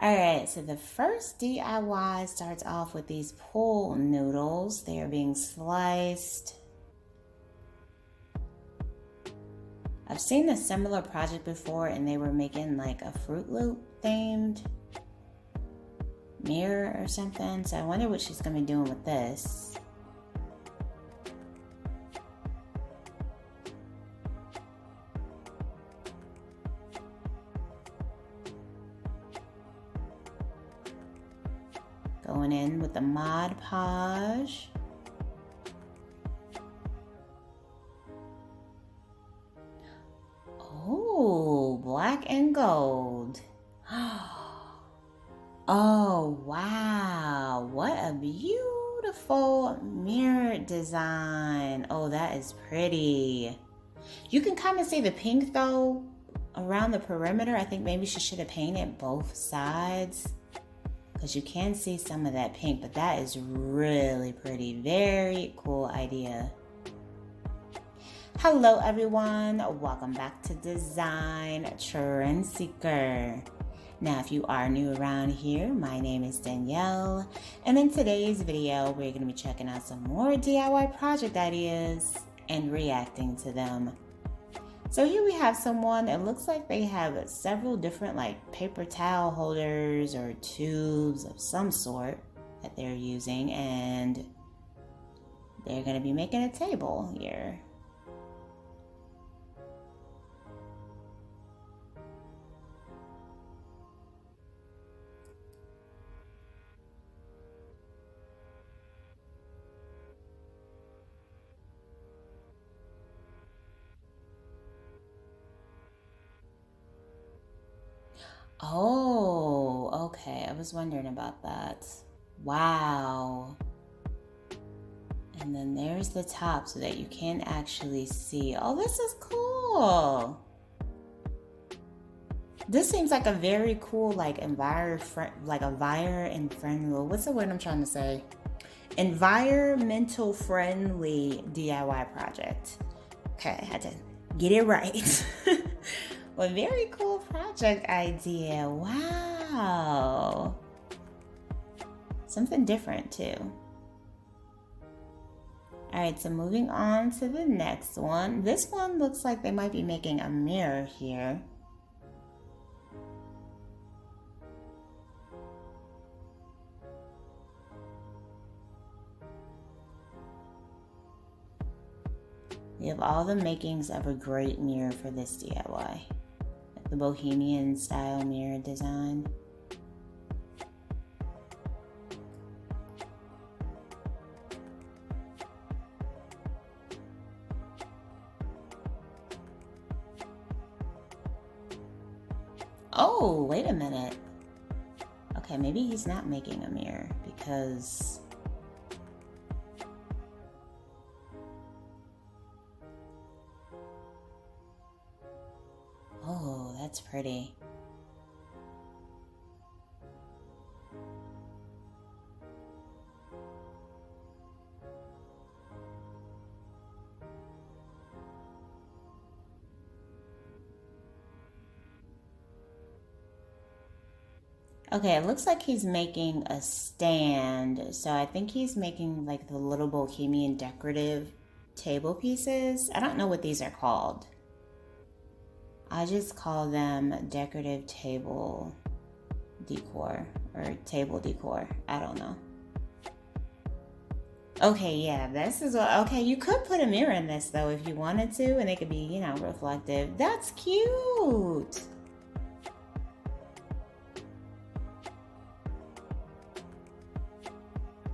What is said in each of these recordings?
Alright, so the first DIY starts off with these pool noodles. They are being sliced. I've seen a similar project before and they were making like a Fruit Loop themed mirror or something. So I wonder what she's going to be doing with this. Going in with the Mod Podge. Oh, black and gold. Oh, wow. What a beautiful mirror design. Oh, that is pretty. You can kind of see the pink though around the perimeter. I think maybe she should have painted both sides because you can see some of that pink, but that is really pretty. Very cool idea. Hello everyone, welcome back to Design Trend Seeker. Now if you are new around here, my name is Danielle, and in today's video we're going to be checking out some more DIY project ideas and reacting to them. So here we have someone, it looks like they have several different like paper towel holders or tubes of some sort that they're using, and they're going to be making a table here. Oh, okay. I was wondering about that. Wow. And then there's the top so that you can actually see. Oh, this is cool. This seems like a very cool, like what's the word I'm trying to say? Environmental friendly DIY project. Okay, I had to get it right. Well, very cool project idea. Wow. Something different too. All right, so moving on to the next one. This one looks like they might be making a mirror here. We have all the makings of a great mirror for this DIY. The Bohemian style mirror design. Oh, wait a minute. Okay, maybe he's not making a mirror because oh, that's pretty. Okay, it looks like he's making a stand. So I think he's making like the little Bohemian decorative table pieces. I don't know what these are called. I just call them decorative table decor or table decor. I don't know. Okay, yeah, this is what, okay, you could put a mirror in this though if you wanted to, and it could be, you know, reflective. That's cute.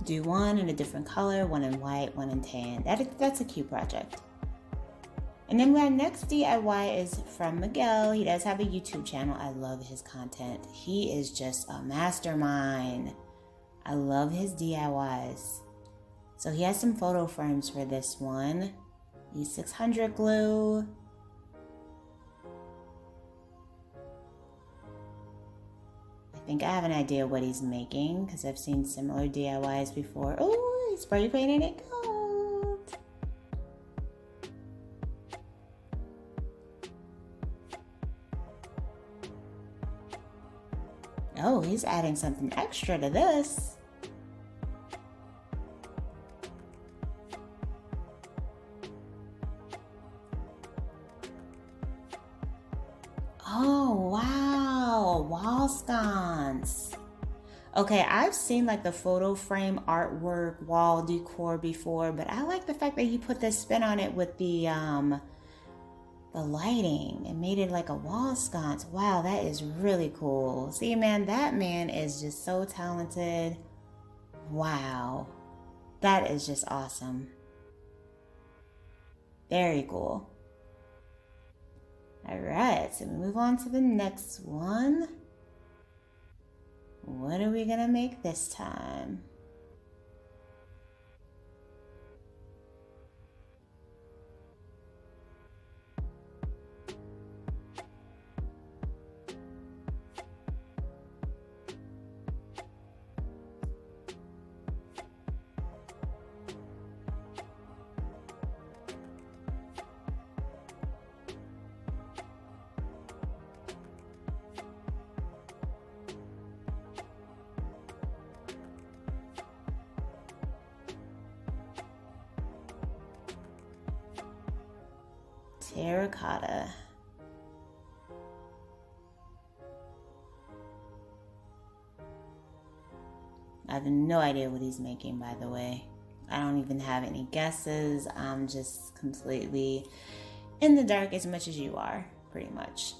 Do one in a different color, one in white, one in tan. That's a cute project. And then our next DIY is from Miguel. He does have a YouTube channel. I love his content. He is just a mastermind. I love his DIYs. So he has some photo frames for this one. E600 glue. I think I have an idea what he's making because I've seen similar DIYs before. Oh, he's spray painting it gold. Oh, he's adding something extra to this. Oh, wow, a wall sconce. Okay, I've seen like the photo frame artwork wall decor before, but I like the fact that he put this spin on it with the lighting and made it like a wall sconce. Wow, that is really cool. See, man, that man is just so talented. Wow, that is just awesome. Very cool. All right, so we move on to the next one. What are we gonna make this time? Terracotta. I have no idea what he's making, by the way. I don't even have any guesses. I'm just completely in the dark as much as you are, pretty much.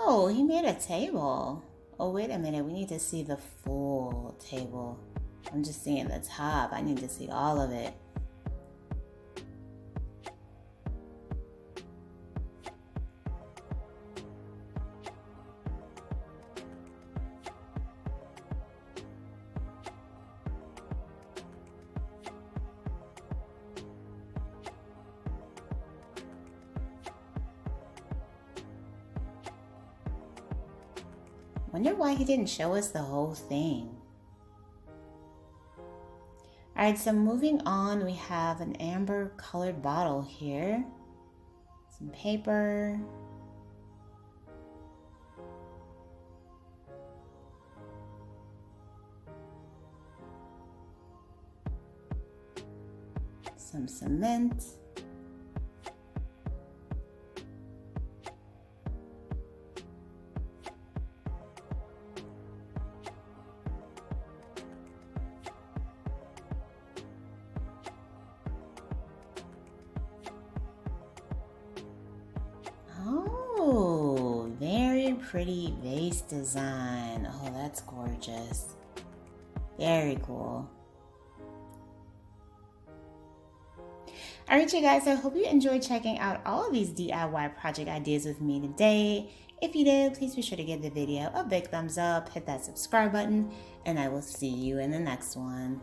Oh, he made a table. Oh, wait a minute. We need to see the full table. I'm just seeing the top. I need to see all of it. Wonder why he didn't show us the whole thing. All right, so moving on, we have an amber colored bottle here. Some paper. Some cement. Oh, very pretty vase design. Oh, that's gorgeous. Very cool. All right, you guys, I hope you enjoyed checking out all of these DIY project ideas with me today. If you did, please be sure to give the video a big thumbs up, hit that subscribe button, and I will see you in the next one.